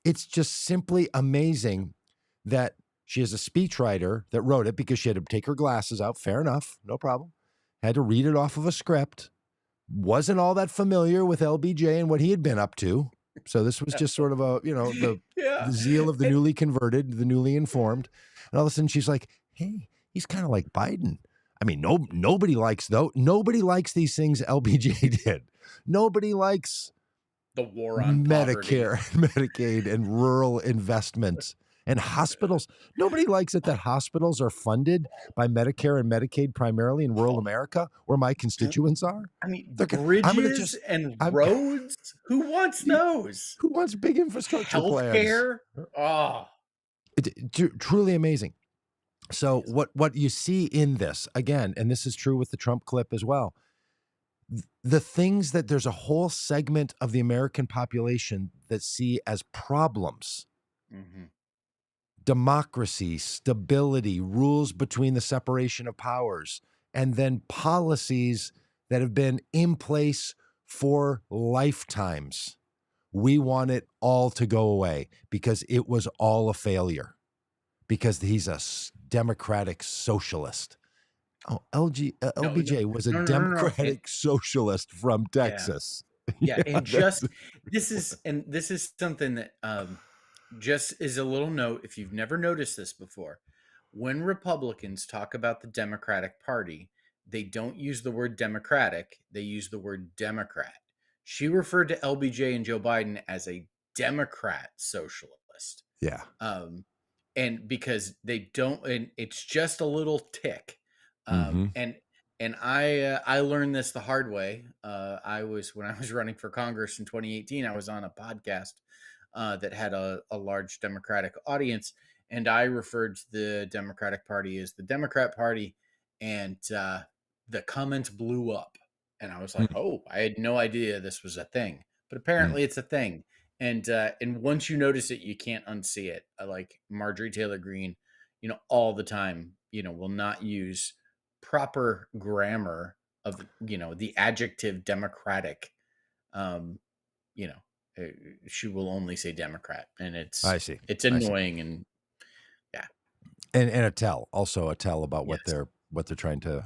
It's just simply amazing that she has a speechwriter that wrote it because she had to take her glasses out. Fair enough. No problem. Had to read it off of a script. Wasn't all that familiar with LBJ and what he had been up to. So this was just sort of a, the zeal of the And- newly converted, the newly informed. And all of a sudden she's like, hey, he's kind of like Biden. I mean, nobody likes these things LBJ did. Nobody likes the war on Medicare, poverty. Medicaid, and rural investments and hospitals. Nobody likes it that hospitals are funded by Medicare and Medicaid primarily in rural America, where my constituents are. I mean, bridges and roads. Who wants those? Who wants big infrastructure Healthcare? plans? Truly amazing. So what you see in this, again, and this is true with the Trump clip as well, the things that there's a whole segment of the American population that see as problems, democracy, stability, rules between the separation of powers, and then policies that have been in place for lifetimes. We want it all to go away because it was all a failure, because he's a democratic socialist. Oh, LBJ was a democratic socialist from Texas. Yeah, and this is something that just is a little note. If you've never noticed this before, when Republicans talk about the Democratic Party, they don't use the word Democratic, they use the word Democrat. She referred to LBJ and Joe Biden as a Democrat socialist. Yeah. And because they don't, and it's just a little tick. And I learned this the hard way. When I was running for Congress in 2018, I was on a podcast that had a large Democratic audience, and I referred to the Democratic Party as the Democrat Party, and the comments blew up, and I was like, "Oh, I had no idea this was a thing," but apparently it's a thing. And once you notice it, you can't unsee it. Like Marjorie Taylor Greene, all the time, will not use proper grammar of, the adjective democratic. She will only say Democrat, and it's annoying. And yeah. And a tell about what they're trying to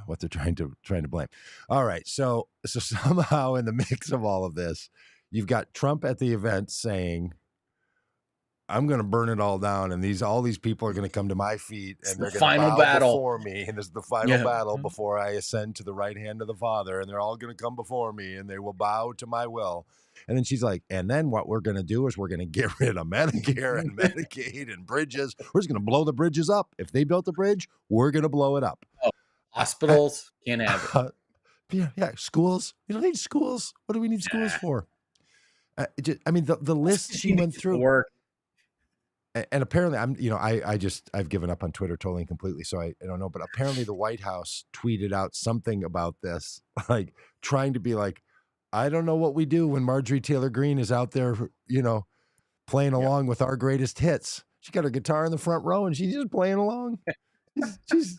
blame. All right. So somehow in the mix of all of this, you've got Trump at the event saying, I'm going to burn it all down, and all these people are going to come to my feet, and they're going to bow battle before me, and this is the final battle before I ascend to the right hand of the Father, and they're all going to come before me, and they will bow to my will. And then she's like, and then what we're going to do is we're going to get rid of Medicare and Medicaid and bridges. We're just going to blow the bridges up. If they built a bridge, we're going to blow it up. Oh, hospitals can't have it. Yeah, schools. You don't need schools. What do we need schools for? The list she went through. And apparently, I've given up on Twitter totally and completely, so I don't know. But apparently, the White House tweeted out something about this, like trying to be like, I don't know what we do when Marjorie Taylor Greene is out there, playing along with our greatest hits. She got her guitar in the front row and she's just playing along. She's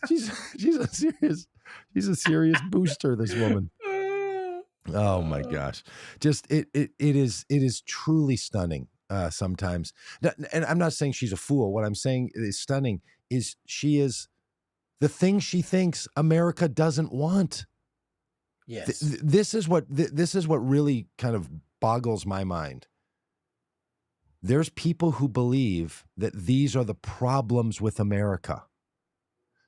a serious booster, this woman. Oh my gosh. Just it is truly stunning sometimes. And I'm not saying she's a fool. What I'm saying is stunning is she is the thing she thinks America doesn't want. Yes. This is what really kind of boggles my mind. There's people who believe that these are the problems with America.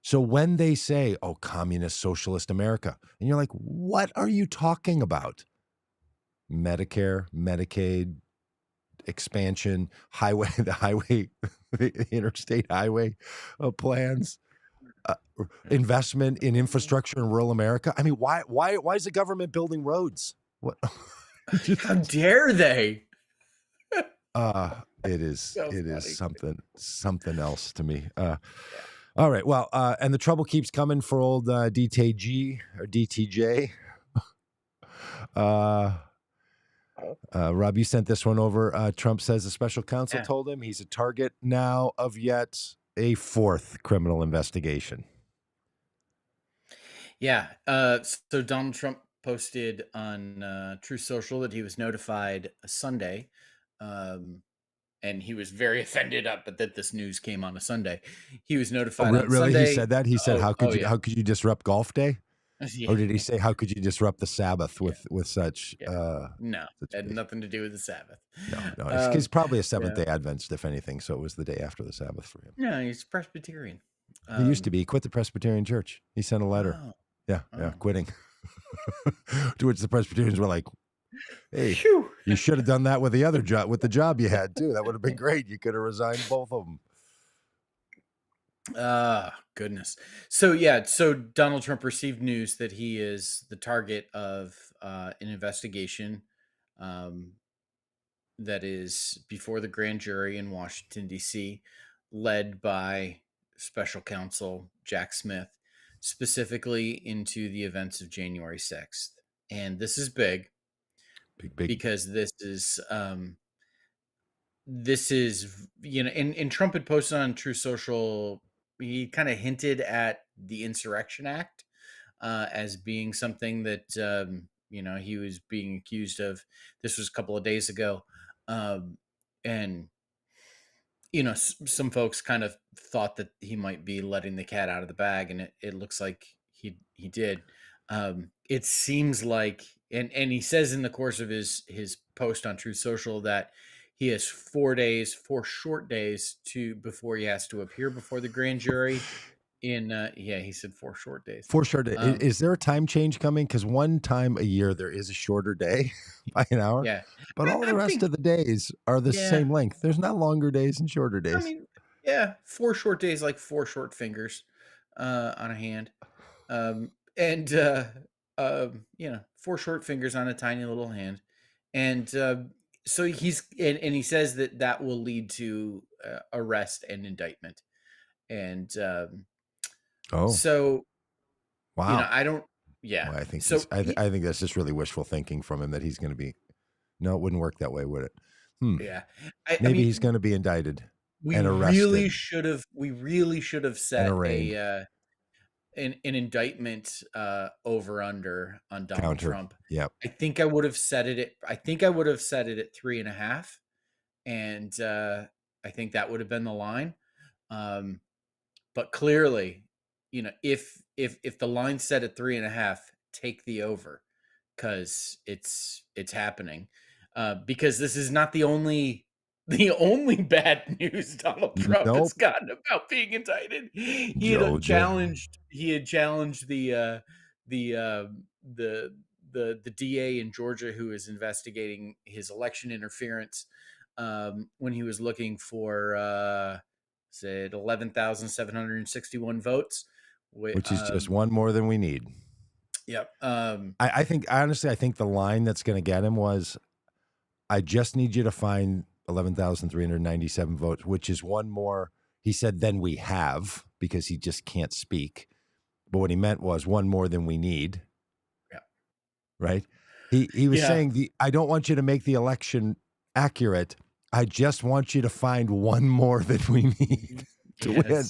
So when they say, oh, communist, socialist America, and you're like, what are you talking about? Medicare, Medicaid, expansion, the interstate highway plans, investment in infrastructure in rural America. I mean, why is the government building roads? What? How dare they? It is something else to me. All right. Well, and the trouble keeps coming for old DTG or DTJ. Rob, you sent this one over. Trump says the special counsel told him he's a target now of yet a fourth criminal investigation. Yeah. So Donald Trump posted on Truth Social that he was notified Sunday. And he was very offended that this news came on a Sunday. He was notified on really? Sunday. He said that? He said, how could you disrupt golf day? Or did he say, how could you disrupt the Sabbath with such No, such had base? nothing to do with the Sabbath. No, he's probably a Seventh-day Adventist, if anything, so it was the day after the Sabbath for him. No, he's Presbyterian. He used to be. He quit the Presbyterian Church. He sent a letter. Oh, Yeah, quitting. To which the Presbyterians were like, hey, Phew. you should have done that with the other job, with the job you had too. That would have been great. You could have resigned both of them. Goodness. So Donald Trump received news that he is the target of an investigation that is before the grand jury in Washington, D.C., led by special counsel Jack Smith, specifically into the events of January 6th. And this is big. Big. Because this is and Trump had posted on True Social, he kind of hinted at the Insurrection Act as being something that he was being accused of. This was a couple of days ago, and some folks kind of thought that he might be letting the cat out of the bag, and it looks like he did. It seems like, and he says in the course of his post on Truth Social that he has 4 short days before he has to appear before the grand jury. He said 4 short days. 4 short days. Is there a time change coming? Because one time a year there is a shorter day by an hour. Yeah, but all the rest of the days are the same length. There's not longer days and shorter days. I mean, 4 short days, like 4 short fingers on a hand, and 4 short fingers on a tiny little hand, and so he says that will lead to arrest and indictment, and so wow, I don't. Well, I think I think that's just really wishful thinking from him that he's going to be. No, it wouldn't work that way, would it? Yeah, maybe he's going to be indicted and arrested. We really should have set an indictment over under on Donald Trump. Yeah, I think I would have set it at 3.5, and I think that would have been the line. But clearly, if the line's set at 3.5, take the over, because it's happening. Because this is not the only bad news Donald Trump has gotten about being indicted. He had challenged the DA in Georgia who is investigating his election interference when he was looking for 11,761 votes, which is just one more than we need. Yep. I think the line that's going to get him was, I just need you to find 11,397 votes, which is one more, he said, than we have, because he just can't speak. But what he meant was one more than we need. Yeah. Right? He was saying, I don't want you to make the election accurate. I just want you to find one more that we need to win.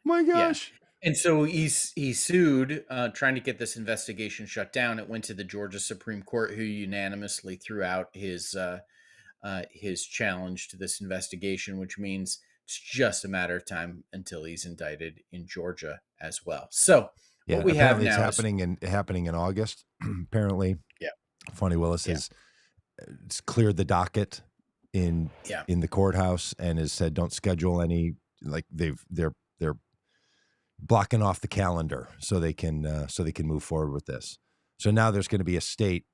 My gosh. Yeah. And so he sued, trying to get this investigation shut down. It went to the Georgia Supreme Court, who unanimously threw out his challenge to this investigation, which means it's just a matter of time until he's indicted in Georgia as well. So what we have now is happening in August. Apparently, Fonnie Willis has cleared the docket in the courthouse and has said don't schedule any, like they're blocking off the calendar so they can move forward with this. So now there's going to be a state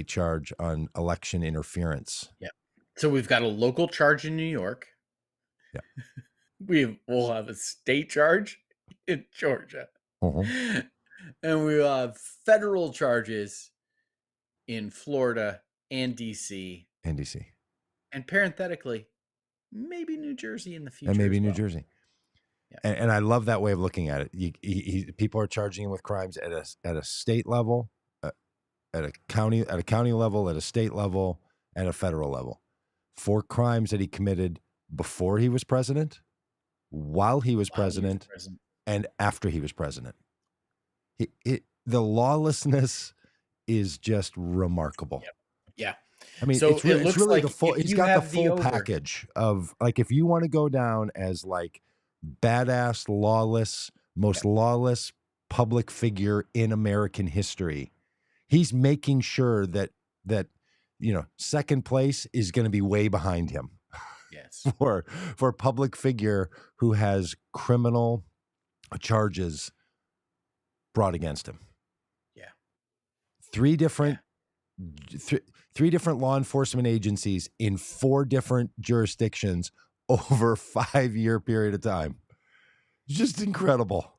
charge on election interference. Yeah. So we've got a local charge in New York. Yeah. We'll have a state charge in Georgia. Uh-huh. And we will have federal charges in Florida and DC. And parenthetically, maybe New Jersey in the future. And maybe New Jersey. Yeah. And I love that way of looking at it. People are charging him with crimes at a state level, at a county level, at a state level, and a federal level, for crimes that he committed before he was president, while he was president, and after he was president. The lawlessness is just remarkable. Yep. Yeah. I mean, so it's really like the full. He's got the full package of, like, if you want to go down as like badass, lawless, most lawless public figure in American history. He's making sure that second place is going to be way behind him. Yes. for a public figure who has criminal charges brought against him. Yeah. Three different law enforcement agencies in 4 different jurisdictions over a 5-year period of time. Just incredible.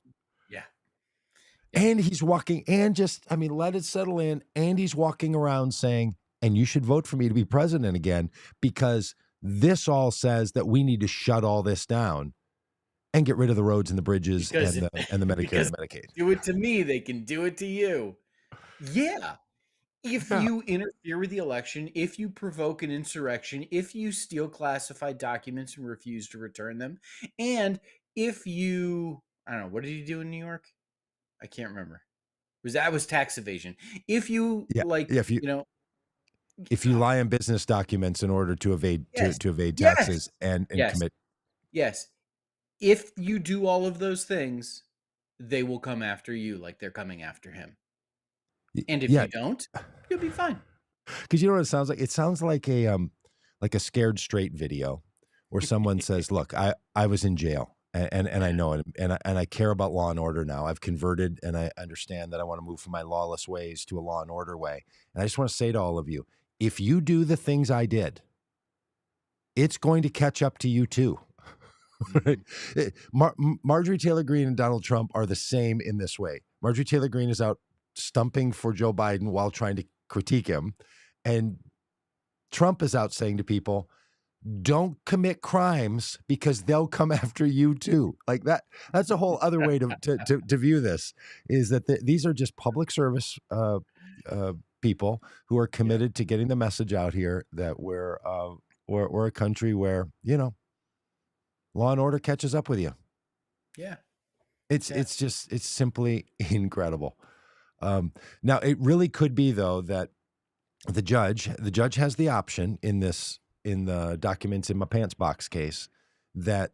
Yeah. And he's walking, and let it settle in. And he's walking around saying, and you should vote for me to be president again, because this all says that we need to shut all this down and get rid of the roads and the bridges and the Medicare and Medicaid. Do it to me, they can do it to you. Yeah. If you interfere with the election, if you provoke an insurrection, if you steal classified documents and refuse to return them, and if you, I don't know, what did he do in New York? I can't remember. That was tax evasion. If you if you lie on business documents in order to evade to evade Yes. taxes and commit. Yes. If you do all of those things, they will come after you like they're coming after him. And if you don't, you'll be fine. Because you know what it sounds like? It sounds like a Scared Straight video where someone says, "Look, I was in jail and I know it, and I care about law and order now. I've converted, and I understand that I want to move from my lawless ways to a law and order way. And I just want to say to all of you, if you do the things I did, it's going to catch up to you too." Right? Marjorie Taylor Greene and Donald Trump are the same in this way. Marjorie Taylor Greene is out stumping for Joe Biden while trying to critique him. And Trump is out saying to people, don't commit crimes because they'll come after you too. Like that. That's a whole other way to view this, is that these are just public service people who are committed to getting the message out here that we're a country where, law and order catches up with you. Yeah. It's simply incredible. Now it really could be though that the judge has the option in the documents in my pants box case that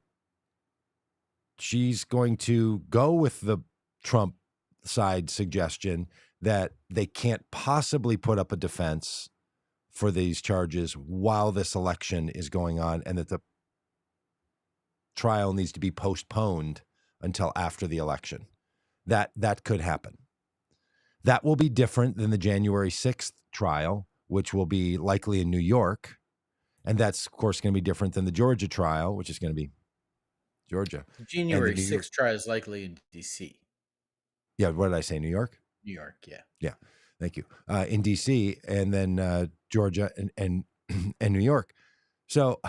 she's going to go with the Trump side suggestion that they can't possibly put up a defense for these charges while this election is going on, and that the trial needs to be postponed until after the election. That could happen. That will be different than the January 6th trial, which will be likely in New York. And that's, of course, going to be different than the Georgia trial, which is going to be Georgia. The January 6th trial is likely in D.C. Yeah, what did I say, New York? New York, yeah. Yeah, thank you. In D.C. and then Georgia and New York. So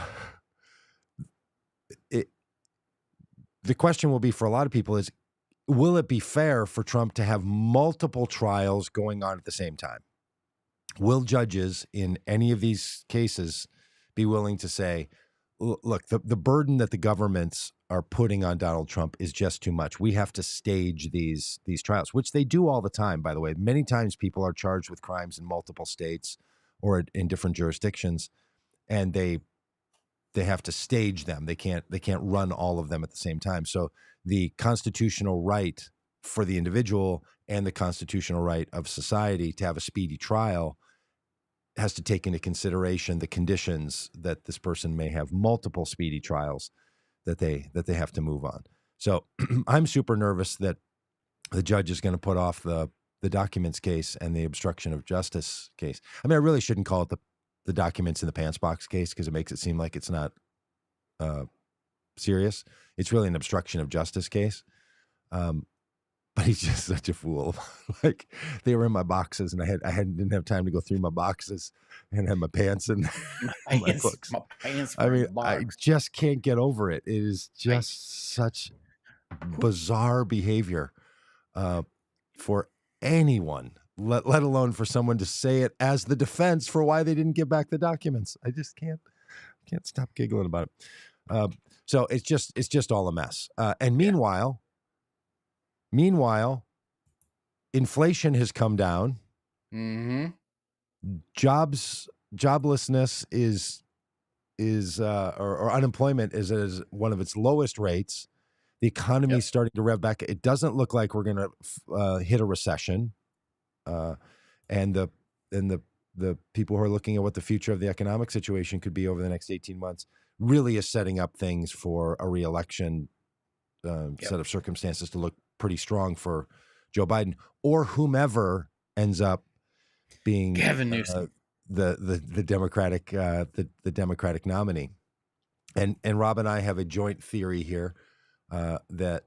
the question will be for a lot of people is, will it be fair for Trump to have multiple trials going on at the same time? Will judges in any of these cases be willing to say, look, the burden that the governments are putting on Donald Trump is just too much. We have to stage these trials, which they do all the time, by the way. Many times people are charged with crimes in multiple states or in different jurisdictions, and they have to stage them. They can't run all of them at the same time. So the constitutional right for the individual and the constitutional right of society to have a speedy trial has to take into consideration the conditions that this person may have multiple speedy trials that they have to move on. So I'm super nervous that the judge is going to put off the documents case and the obstruction of justice case. I mean, I really shouldn't call it the documents in the pants box case, because it makes it seem like it's not serious. It's really an obstruction of justice case. But he's just such a fool. Like, they were in my boxes, and I didn't have time to go through my boxes and have my pants and my books. My pants I mean, were I just can't get over it. It is just such bizarre behavior for anyone, let alone for someone to say it as the defense for why they didn't give back the documents. I just can't stop giggling about it. So it's just all a mess. And meanwhile, inflation has come down. Mm-hmm. Joblessness is or unemployment is one of its lowest rates The economy's starting to rev back. It doesn't look like we're going to hit a recession. And the people who are looking at what the future of the economic situation could be over the next 18 months really is setting up things for a re-election set of circumstances to look pretty strong for Joe Biden or whomever ends up being Gavin Newsom, the Democratic nominee. And Rob and I have a joint theory here that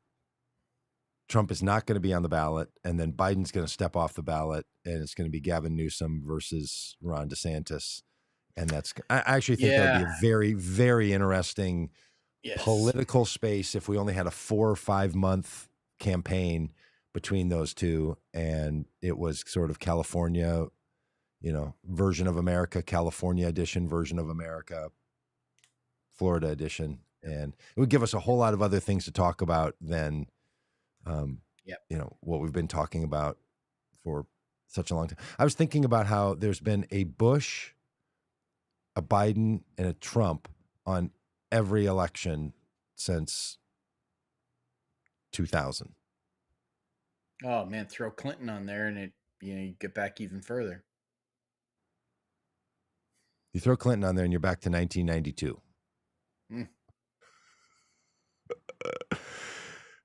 Trump is not going to be on the ballot, and then Biden's going to step off the ballot, and it's going to be Gavin Newsom versus Ron DeSantis. And I actually think that would be a very, very interesting political space if we only had a 4 or 5 month campaign between those two, and it was sort of California, version of America, California edition version of America, Florida edition. And it would give us a whole lot of other things to talk about than what we've been talking about for such a long time. I was thinking about how there's been a Bush, a Biden, and a Trump on every election since 2000. Oh man, throw Clinton on there and you get back even further. You throw Clinton on there and you're back to 1992.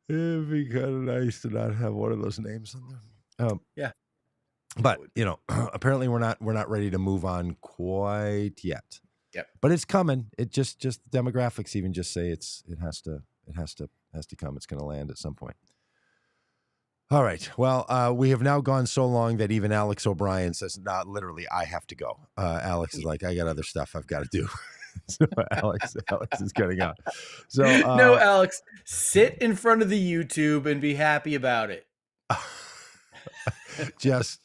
It'd be kind of nice to not have one of those names on there. But apparently we're not ready to move on quite yet. Yep. But it's coming. It just demographics even just say it has to come. It's going to land at some point. All right. Well, we have now gone so long that even Alex O'Brien says, "Not literally, I have to go." Alex is like, "I got other stuff I've got to do." So Alex is getting out. So no, Alex, sit in front of the YouTube and be happy about it. Just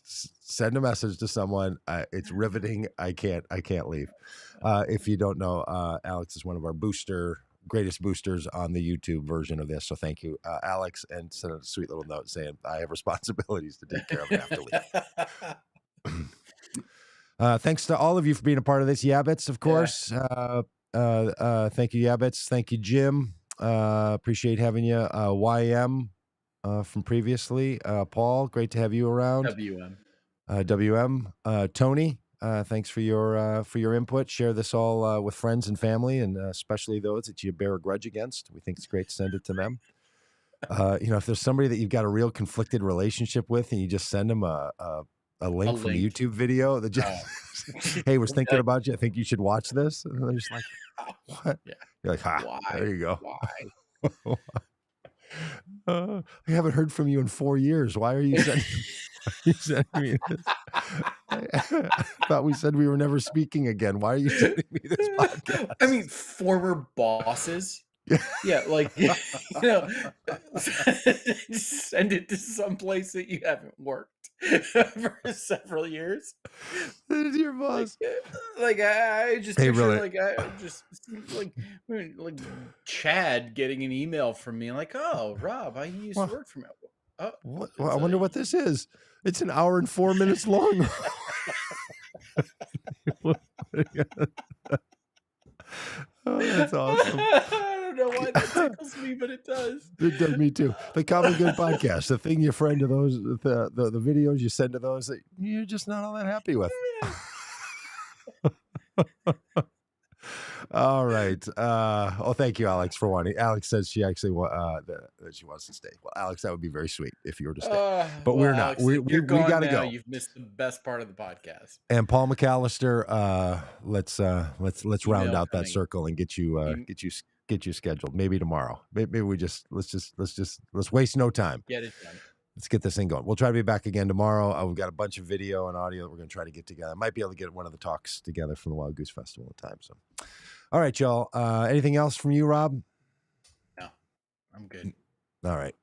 send a message to someone. It's riveting. I can't leave. If you don't know, Alex is one of our greatest boosters on the YouTube version of this. So thank you, Alex, and send a sweet little note saying I have responsibilities to take care of and have to leave. Thanks to all of you for being a part of this. Yabbits, of course. Thank you, Yabbits. Thank you, Jim. Appreciate having you. YM from previously. Paul, great to have you around. WM. Tony, thanks for your input. Share this all with friends and family, and especially those that you bear a grudge against. We think it's great to send it to them. If there's somebody that you've got a real conflicted relationship with, and you just send them a link from a YouTube video that just, hey, was thinking about you. I think you should watch this. And they're just like, what? Yeah. You're like, why? There you go. Why? I haven't heard from you in 4 years. Why are you sending me this? I thought we said we were never speaking again. Why are you sending me this podcast? I mean, former bosses. Yeah, send it to some place that you haven't worked for several years. This is your boss. I just picture Chad getting an email from me, like, "Oh, Rob, I used to work for me." Well, I wonder what this is. It's an hour and 4 minutes long. Oh, that's awesome. I don't know why that tickles me, but it does. It does me too. The Common Good podcast, the thing you friend to those, the videos you send to those that you're just not all that happy with. All right. Thank you, Alex, for wanting. Alex says she actually that she wants to stay. Well, Alex, that would be very sweet if you were to stay. But we're not. Alex, we got to go. You've missed the best part of the podcast. And Paul McAllister, let's round out that circle and get you scheduled. Maybe tomorrow. Maybe we let's waste no time. Get it done. Let's get this thing going. We'll try to be back again tomorrow. We've got a bunch of video and audio that we're going to try to get together. Might be able to get one of the talks together from the Wild Goose Festival in time. So, all right, y'all. Anything else from you, Rob? No, I'm good. All right.